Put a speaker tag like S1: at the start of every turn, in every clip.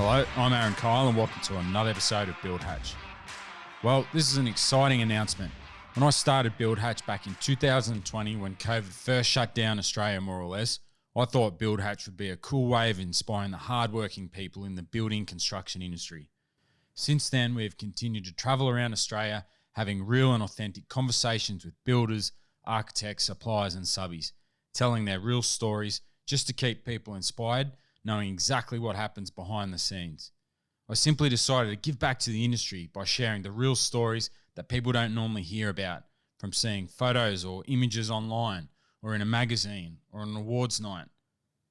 S1: Hello, I'm Aaron Kyle and welcome to another episode of Build Hatch. Well, this is an exciting announcement. When I started Build Hatch back in 2020 when COVID first shut down Australia more or less, I thought Build Hatch would be a cool way of inspiring the hardworking people in the building construction industry. Since then, we have continued to travel around Australia having real and authentic conversations with builders, architects, suppliers and subbies, telling their real stories just to keep people inspired, knowing exactly what happens behind the scenes. I simply decided to give back to the industry by sharing the real stories that people don't normally hear about, from seeing photos or images online or in a magazine or an awards night.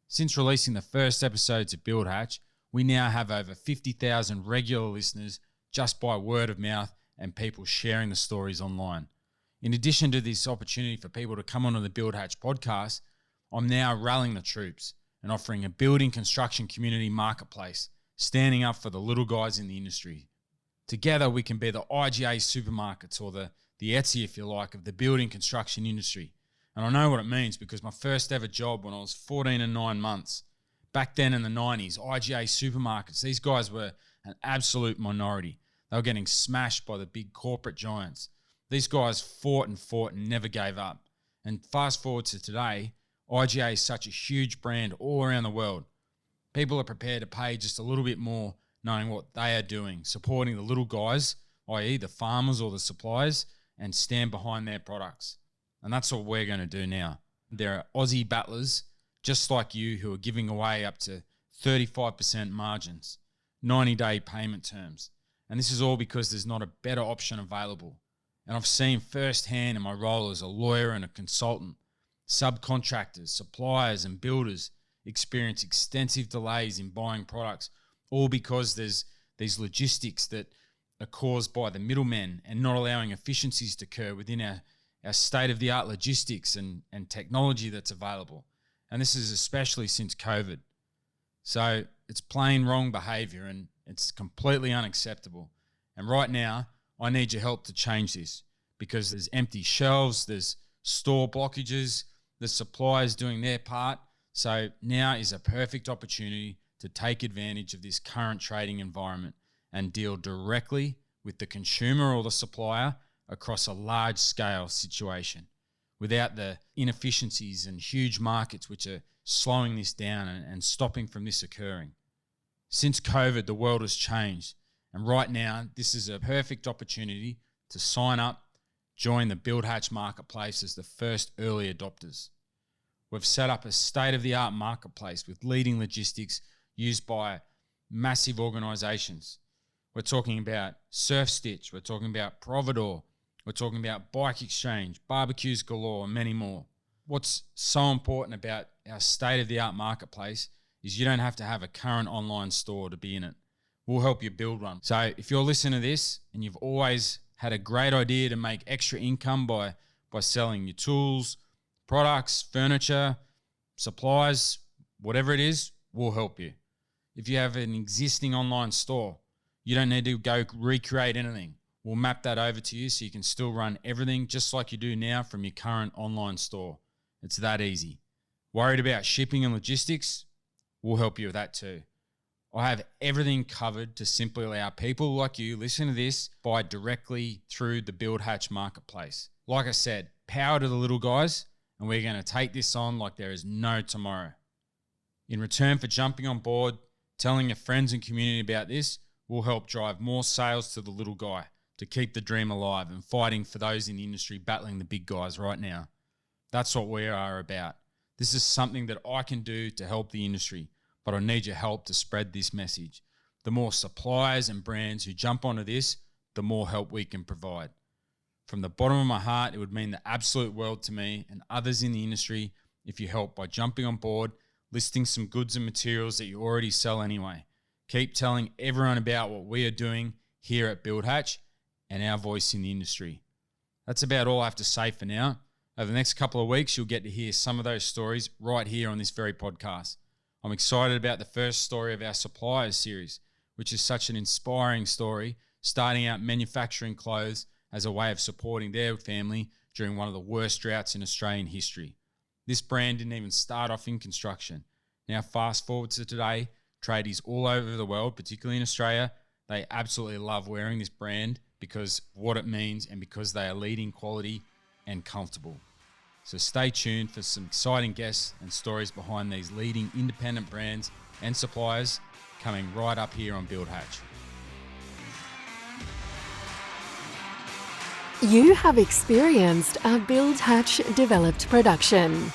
S1: Since releasing the first episodes of Build Hatch, we now have over 50,000 regular listeners just by word of mouth and people sharing the stories online. In addition to this opportunity for people to come onto the Build Hatch podcast, I'm now rallying the troops and offering a building construction community marketplace, standing up for the little guys in the industry. Together we can be the IGA supermarkets or the Etsy, if you like, of the building construction industry. And I know what it means because my first ever job when I was 14 and 9 months, back then in the 90s, IGA supermarkets, these guys were an absolute minority. They were getting smashed by the big corporate giants. These guys fought and never gave up. And fast forward to today, IGA is such a huge brand all around the world. People are prepared to pay just a little bit more knowing what they are doing, supporting the little guys, i.e. the farmers or the suppliers, and stand behind their products. And that's what we're going to do now. There are Aussie battlers just like you who are giving away up to 35% margins, 90-day payment terms. And this is all because there's not a better option available. And I've seen firsthand in my role as a lawyer and a consultant, subcontractors, suppliers and builders experience extensive delays in buying products, all because there's these logistics that are caused by the middlemen and not allowing efficiencies to occur within our state-of-the-art logistics and technology that's available. And this is especially since COVID. So it's plain wrong behaviour and it's completely unacceptable. And right now, I need your help to change this because there's empty shelves, there's store blockages, the suppliers doing their part. So now is a perfect opportunity to take advantage of this current trading environment and deal directly with the consumer or the supplier across a large scale situation without the inefficiencies and huge markets which are slowing this down and stopping from this occurring. Since COVID, the world has changed. And right now, this is a perfect opportunity to sign up, join the Build Hatch marketplace as the first early adopters. We've set up a state-of-the-art marketplace with leading logistics used by massive organisations. We're talking about Surf Stitch, we're talking about Providor, we're talking about Bike Exchange, Barbecues Galore, and many more. What's so important about our state-of-the-art marketplace is you don't have to have a current online store to be in it. We'll help you build one. So if you're listening to this and you've always had a great idea to make extra income by selling your tools, products, furniture, supplies, whatever it is, we'll help you. If you have an existing online store, you don't need to go recreate anything. We'll map that over to you so you can still run everything just like you do now from your current online store. It's that easy. Worried about shipping and logistics? We'll help you with that too. I have everything covered to simply allow people like you listen to this buy directly through the Build Hatch marketplace. Like I said, power to the little guys, and we're going to take this on like there is no tomorrow. In return for jumping on board, telling your friends and community about this, we'll help drive more sales to the little guy to keep the dream alive and fighting for those in the industry battling the big guys right now. That's what we are about. This is something that I can do to help the industry, but I need your help to spread this message. The more suppliers and brands who jump onto this, the more help we can provide. From the bottom of my heart, it would mean the absolute world to me and others in the industry if you help by jumping on board, listing some goods and materials that you already sell anyway. Keep telling everyone about what we are doing here at Build Hatch and our voice in the industry. That's about all I have to say for now. Over the next couple of weeks, you'll get to hear some of those stories right here on this very podcast. I'm excited about the first story of our suppliers series, which is such an inspiring story, starting out manufacturing clothes as a way of supporting their family during one of the worst droughts in Australian history. This brand didn't even start off in construction. Now fast forward to today, tradies all over the world, particularly in Australia, they absolutely love wearing this brand because of what it means and because they are leading quality and comfortable. So stay tuned for some exciting guests and stories behind these leading independent brands and suppliers coming right up here on Build Hatch.
S2: You have experienced a Build Hatch developed production.